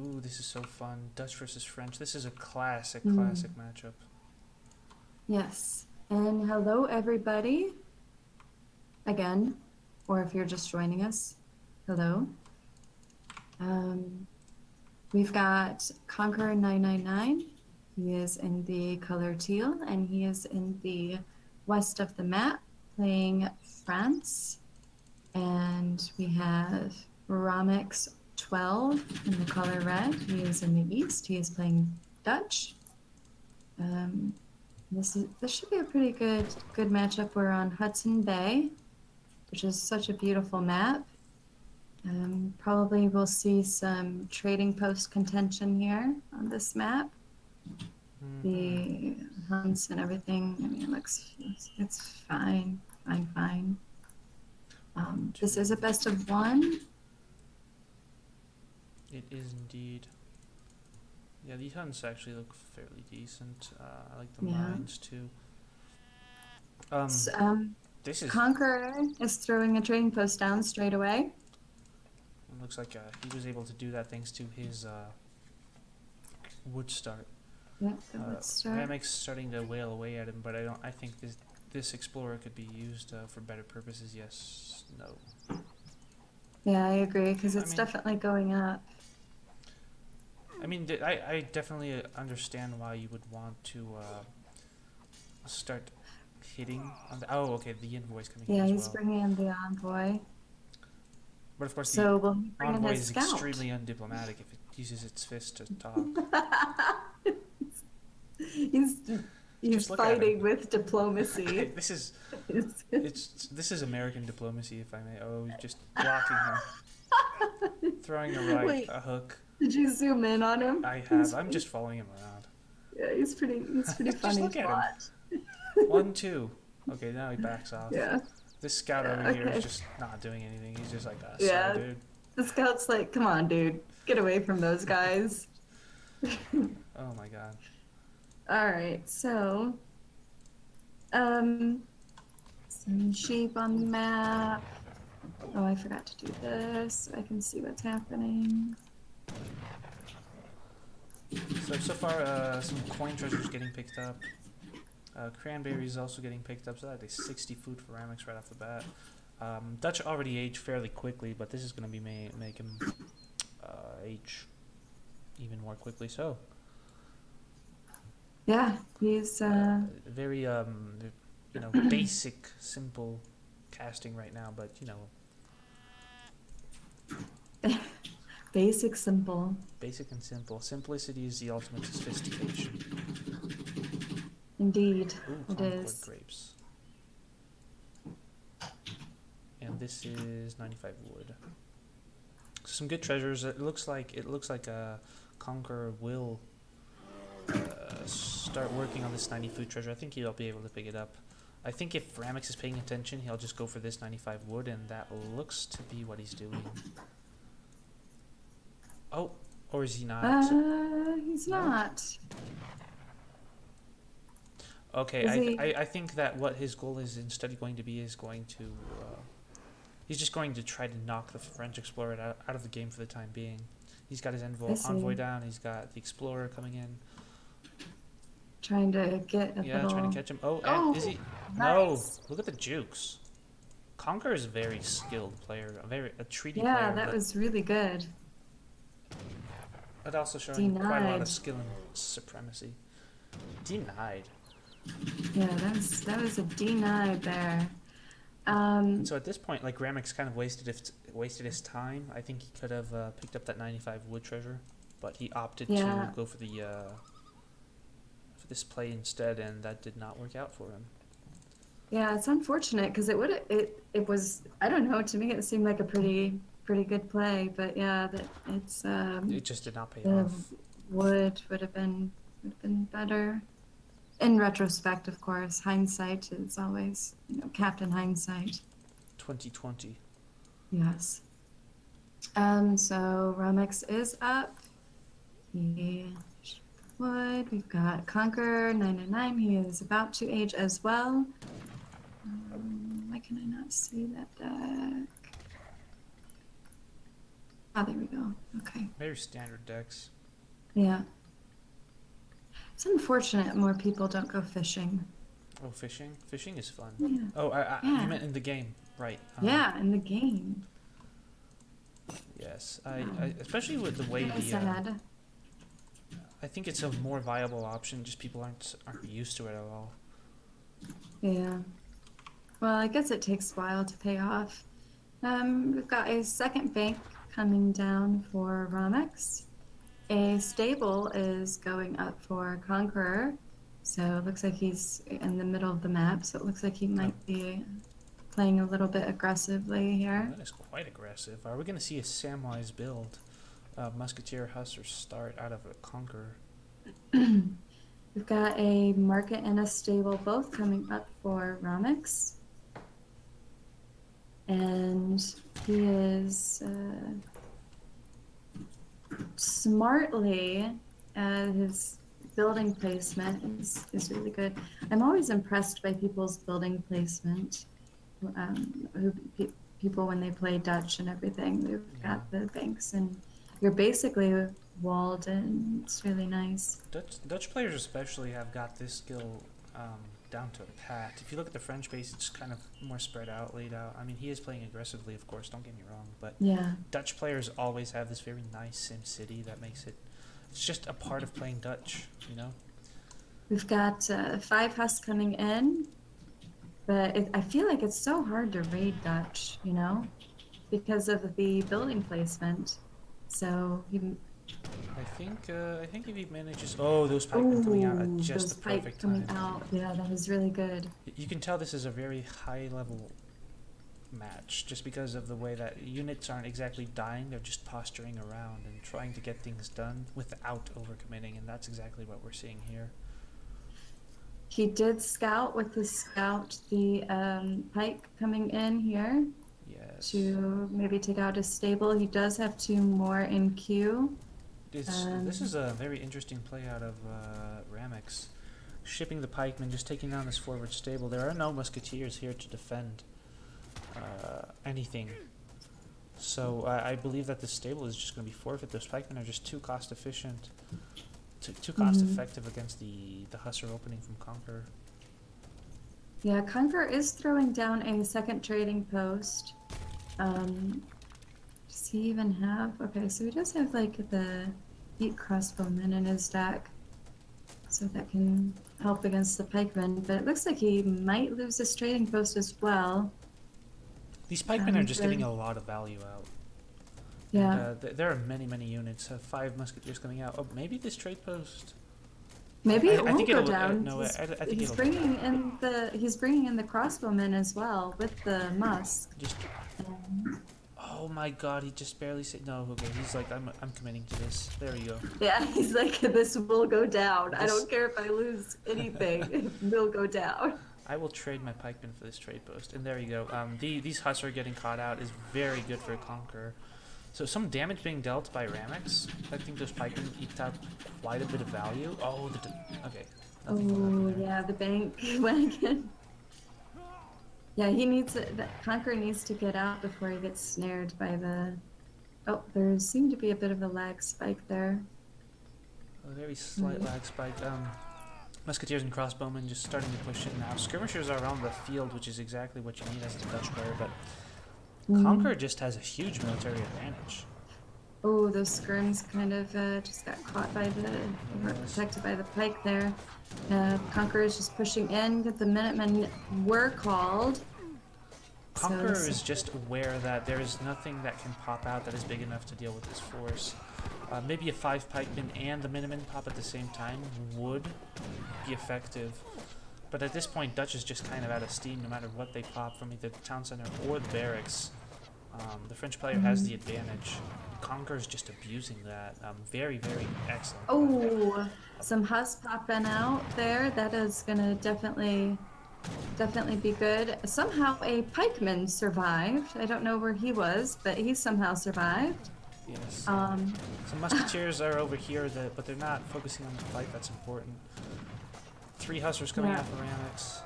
Ooh, this is so fun. Dutch versus French. This is a classic matchup. Yes. And hello, everybody. Again, or if you're just joining us, hello. We've got Conquerer999. He is in the color teal, and he is in the west of the map playing France. And we have ramex12 in the color red. He is in the east. He is playing Dutch. This should be a pretty good matchup. We're on Hudson Bay, which is such a beautiful map. Probably we'll see some trading post contention here on this map. The hunts and everything, I mean, it's fine. This is a best of one. It is indeed. Yeah, these hunts actually look fairly decent. I like the mines too. This is Conqueror is throwing a trading post down straight away. It looks like he was able to do that thanks to his wood start. Yeah, the wood start. Ramex starting to wail away at him, but I think this explorer could be used for better purposes. Yes, no. Yeah, I agree, because it's definitely going up. I mean, I definitely understand why you would want to start hitting on the... Oh, okay, the envoy's coming in as well. Yeah, he's bringing in the envoy. But of course, so the envoy is extremely undiplomatic if it uses its fist to talk. He's fighting with diplomacy. This is American diplomacy, if I may. Oh, he's just blocking him, throwing a hook. Did you zoom in on him? I have. I'm just following him around. Yeah, he's pretty funny to watch. 1, 2. Okay, now he backs off. Yeah. This scout over here is just not doing anything. He's just like, sorry, dude. The scout's like, come on, dude. Get away from those guys. Oh my god. Alright, so... some sheep on the map. Oh, I forgot to do this. I can see what's happening. So far, some coin treasures getting picked up. Cranberries also getting picked up, so that'd be 60 food for Ramex right off the bat. Dutch already aged fairly quickly, but this is going to be make him age even more quickly. So yeah, he's very basic, simple casting right now, but basic, simple. Basic and simple. Simplicity is the ultimate sophistication. Indeed, Ooh, it is. Grapes. And this is 95 wood. Some good treasures. It looks like Conqueror will start working on this 90 food treasure. I think he'll be able to pick it up. I think if Ramex is paying attention, he'll just go for this 95 wood, and that looks to be what he's doing. Oh, or is he not? He's not. Okay, I think that what his goal is instead going to be is going to... he's just going to try to knock the French explorer out of the game for the time being. He's got his envoy down, he's got the explorer coming in. Trying to get a little... trying to catch him. Oh, and is he... Nice. No! Look at the jukes. Conqueror is a very skilled player, a treaty player. Yeah, that was really good. But also showing quite a lot of skill and supremacy. Denied. Yeah, that was a denied there. So at this point, like, Ramex kind of wasted his time. I think he could have picked up that 95 wood treasure, but he opted to go for this play instead, and that did not work out for him. Yeah, it's unfortunate because it was, I don't know, to me it seemed like a pretty good play, but yeah, it just did not pay off. Wood would have been better. In retrospect, of course, hindsight is always, Captain Hindsight. 2020. Yes. So Ramex is up. He would. We've got Conqueror999. He is about to age as well. Why can I not see that deck? Ah, there we go. Okay. Very standard decks. Yeah. It's unfortunate more people don't go fishing. Oh, fishing? Fishing is fun. Yeah. Oh, Yeah. you meant in the game, right? Yeah, in the game. Yes, I especially with the way Kinda sad. I think it's a more viable option. Just people aren't used to it at all. Yeah. Well, I guess it takes a while to pay off. We've got a second bank coming down for Ramex. A stable is going up for Conqueror. So it looks like he's in the middle of the map. So it looks like he might be playing a little bit aggressively here. Oh, that is quite aggressive. Are we going to see a Samwise build? Musketeer Hussar start out of a Conqueror. We've got a market and a stable both coming up for Ramex. And he is smartly, his building placement is really good. I'm always impressed by people's building placement. People, when they play Dutch and everything, they've got the banks and you're basically walled in. It's really nice. Dutch players especially have got this skill down to a pat. If you look at the French base, it's kind of more spread out, laid out. I mean, he is playing aggressively, of course, don't get me wrong, but yeah, Dutch players always have this very nice Sim City that makes it, it's just a part of playing Dutch, you know? We've got 5 Hus coming in, but I feel like it's so hard to raid Dutch, you know, because of the building placement. So I think if he manages, oh, those pikemen coming out at just the perfect time. Yeah, that was really good. You can tell this is a very high level match just because of the way that units aren't exactly dying, they're just posturing around and trying to get things done without overcommitting, and that's exactly what we're seeing here. He did scout with his scout the pike coming in here. Yes. To maybe take out his stable. He does have 2 more in queue. This is a very interesting play out of Ramex. Shipping the pikemen, just taking down this forward stable. There are no musketeers here to defend anything. So I believe that this stable is just going to be forfeit. Those pikemen are just too cost efficient, too cost effective against the Hussar opening from Conqueror. Yeah, Conqueror is throwing down a second trading post. Does he even have... Okay, so he does have, like, the 8 crossbowmen in his deck. So that can help against the pikemen. But it looks like he might lose his trading post as well. These pikemen are just giving a lot of value out. Yeah. And, there are many, many units. 5 musketeers coming out. Oh, maybe this trade post... Maybe it won't go down. No, I think he's bringing in the crossbowmen as well with the musk. Oh my God! He just barely said no. Okay, he's like, I'm committing to this. There you go. Yeah, he's like, this will go down. I don't care if I lose anything. It will go down. I will trade my pikemen for this trade post, and there you go. These Hussar getting caught out is very good for a Conqueror. So some damage being dealt by Ramex. I think those pikemen eked out quite a bit of value. Oh, okay. Oh yeah, the bank wagon. Yeah, he needs Conqueror needs to get out before he gets snared by the. Oh, there seemed to be a bit of a lag spike there. A very slight lag spike. Musketeers and crossbowmen just starting to push in now. Skirmishers are around the field, which is exactly what you need as a Dutch player, but Conqueror just has a huge military advantage. Oh, those skirms kind of just got caught by were protected by the pike there. Conqueror is just pushing in. The Minutemen were called. Conqueror is just aware that there is nothing that can pop out that is big enough to deal with this force. Maybe a 5 pikemen and the Minutemen pop at the same time would be effective. But at this point, Dutch is just kind of out of steam no matter what they pop from either the town center or the barracks. The French player has the advantage. Conqueror is just abusing that. Very, very excellent. Oh, some Hus popping out there. That is going to definitely be good. Somehow a pikeman survived. I don't know where he was, but he somehow survived. Yes. Some musketeers are over here, but they're not focusing on the fight. That's important. 3 Hussars coming out for Ramex.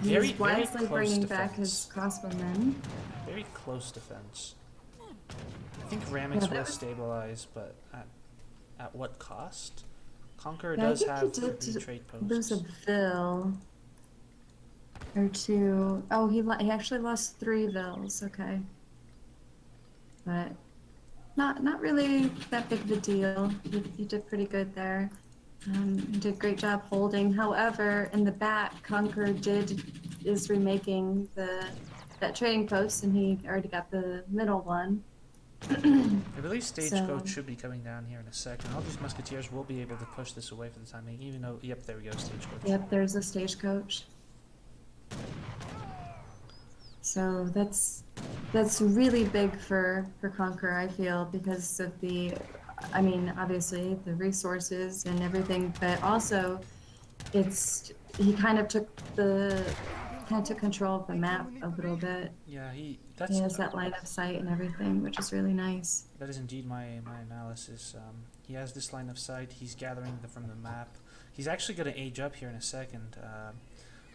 He's wisely bringing back his crossbowmen. Very close defense. I think Ramex will stabilize, but at what cost? Conqueror Yeah, does I have think he 3 did trade lose a posts. vill or two. Oh, he actually lost 3 vills. Okay, but not really that big of a deal. He did pretty good there. He did a great job holding. However, in the back, Conqueror is remaking that trading post, and he already got the middle one. I believe Stagecoach So, should be coming down here in a second. All these Musketeers will be able to push this away for the time being, even though, yep, there we go, Stagecoach. yep, there's a stagecoach. So that's really big for Conqueror, I feel, because of I mean, obviously the resources and everything, but also he kind of took control of the map a little bit. Yeah, He has that line of sight and everything, which is really nice. that is indeed my analysis. He has this line of sight. He's gathering from the map. He's actually going to age up here in a second.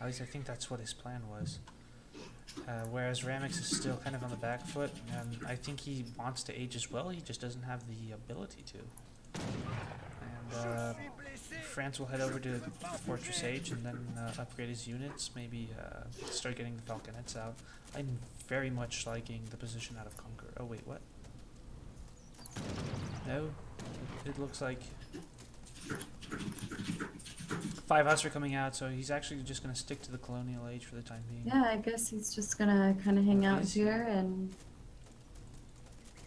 At least I think that's what his plan was. Whereas Ramex is still kind of on the back foot, and I think he wants to age as well. He just doesn't have the ability to. And France will head over to Fortress Age and then upgrade his units. Maybe start getting the Falconets out. I'm very much liking the position out of Conqueror. Oh wait, what? No, it looks like 5 Hussar coming out, so he's actually just going to stick to the Colonial Age for the time being. Yeah, I guess he's just gonna kind of hang out here and.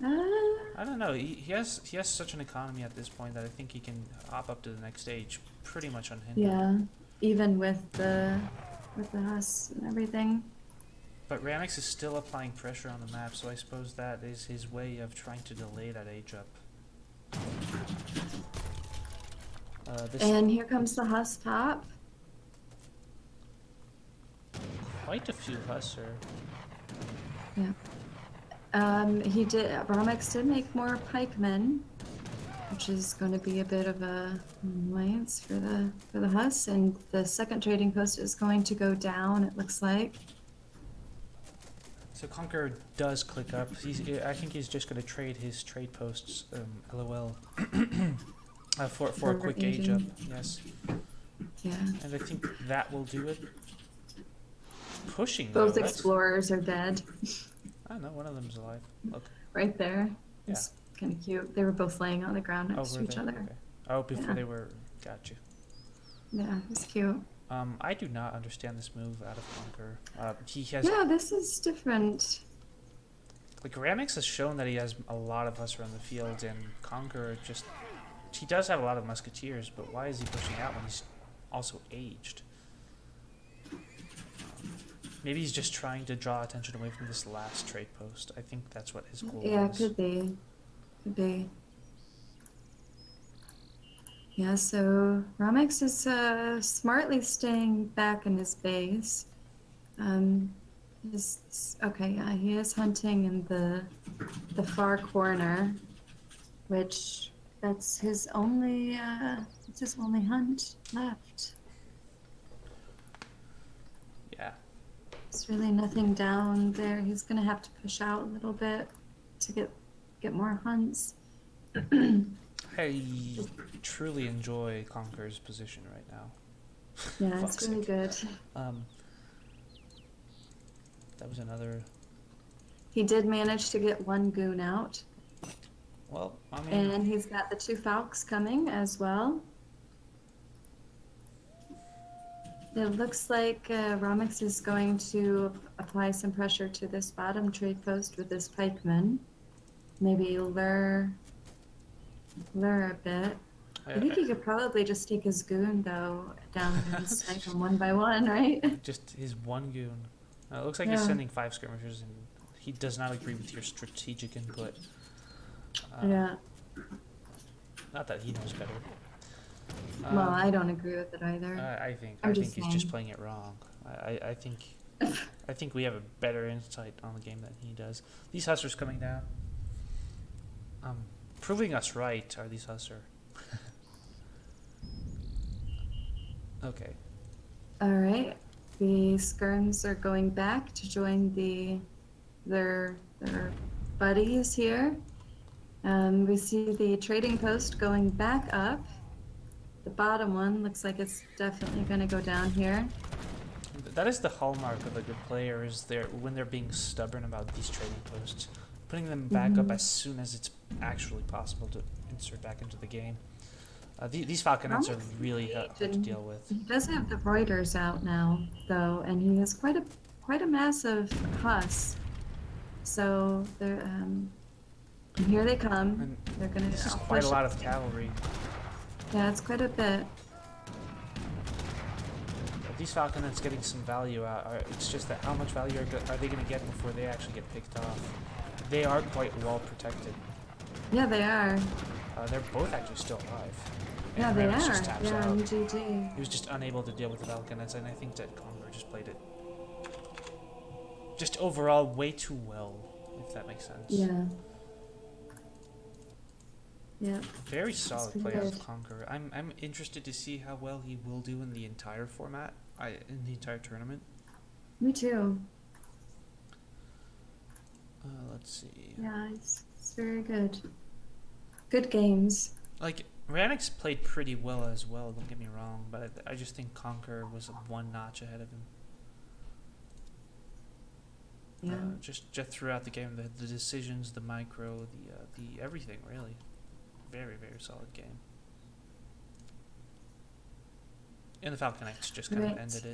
I don't know. He has such an economy at this point that I think he can hop up to the next stage pretty much unhindered. Yeah, even with the Huss and everything. But Ramex is still applying pressure on the map, so I suppose that is his way of trying to delay that age up. And here comes the Huss top. Quite a few Hussar. Yeah. Ramex did make more pikemen, which is going to be a bit of a annoyance for the Huss, and the second trading post is going to go down, it looks like. So Conqueror does click up. I think he's just going to trade his trade posts, LOL, for a quick age up. Yes. Yeah. And I think that will do it. Pushing. Both though, explorers are dead. I don't know. One of them's alive. Look. Right there. Yeah. It's kind of cute. They were both laying on the ground next to each other. Okay. Oh, before Yeah. they were. Got you. Yeah, it's cute. I do not understand this move out of Conqueror. He has. Yeah, this is different. Like Ramex has shown that he has a lot of Hussar on the field, and Conqueror just. He does have a lot of Musketeers, but why is he pushing out when he's also aged? Maybe he's just trying to draw attention away from this last trade post. I think that's what his goal Yeah, is. could be. Could be. Yeah, so Ramex is smartly staying back in his base. Okay, yeah, he is hunting in the far corner, which that's his only hunt left. Yeah. There's really nothing down there. He's gonna have to push out a little bit to get more hunts. I truly enjoy Conqueror's position right now. Yeah, it's really good. That was another. He did manage to get one goon out. Well, I mean. And he's got the 2 Falcons coming as well. It looks like Ramex is going to apply some pressure to this bottom trade post with this pikeman. Maybe lure a bit. I think he could probably just take his goon, though, down and snipe them one by one, right? Just his one goon. It looks like he's sending 5 skirmishers, and he does not agree with your strategic input. Yeah. Not that he knows better. Well, I don't agree with it either. I think he's just playing it wrong. I think we have a better insight on the game than he does. These Hussars coming down. Proving us right are these Hussar. Okay. All right. The skirms are going back to join their buddies here. We see the trading post going back up. The bottom one looks like it's definitely going to go down here. That is the hallmark of a good player, is when they're being stubborn about these trading posts, putting them back up as soon as it's actually possible to insert back into the game. These falconets are really hard to deal with. He does have the Reuters out now, though, and he has quite a massive husk. So they're and here they come. And they're gonna. This is quite a lot of cavalry. Yeah, it's quite a bit. These falconets getting some value out. It's just that how much value are they going to get before they actually get picked off? They are quite well protected. Yeah, they are. They're both actually still alive. Yeah, And they Ramex are. just taps Yeah, out. GG. He was just unable to deal with the falconets, and I think that Conqueror just played it just overall way too well, if that makes sense. Yeah. Yeah. Very solid pretty play out good. of Conqueror. I'm interested to see how well he will do in the entire format, in the entire tournament. Me too. Let's see. Yeah, it's very good. Good games. Like, Ramex played pretty well as well, don't get me wrong, but I just think Conqueror was one notch ahead of him. Yeah. Just throughout the game, the decisions, the micro, the everything, really. Very, very solid game. And the Falconites just kind of ended it.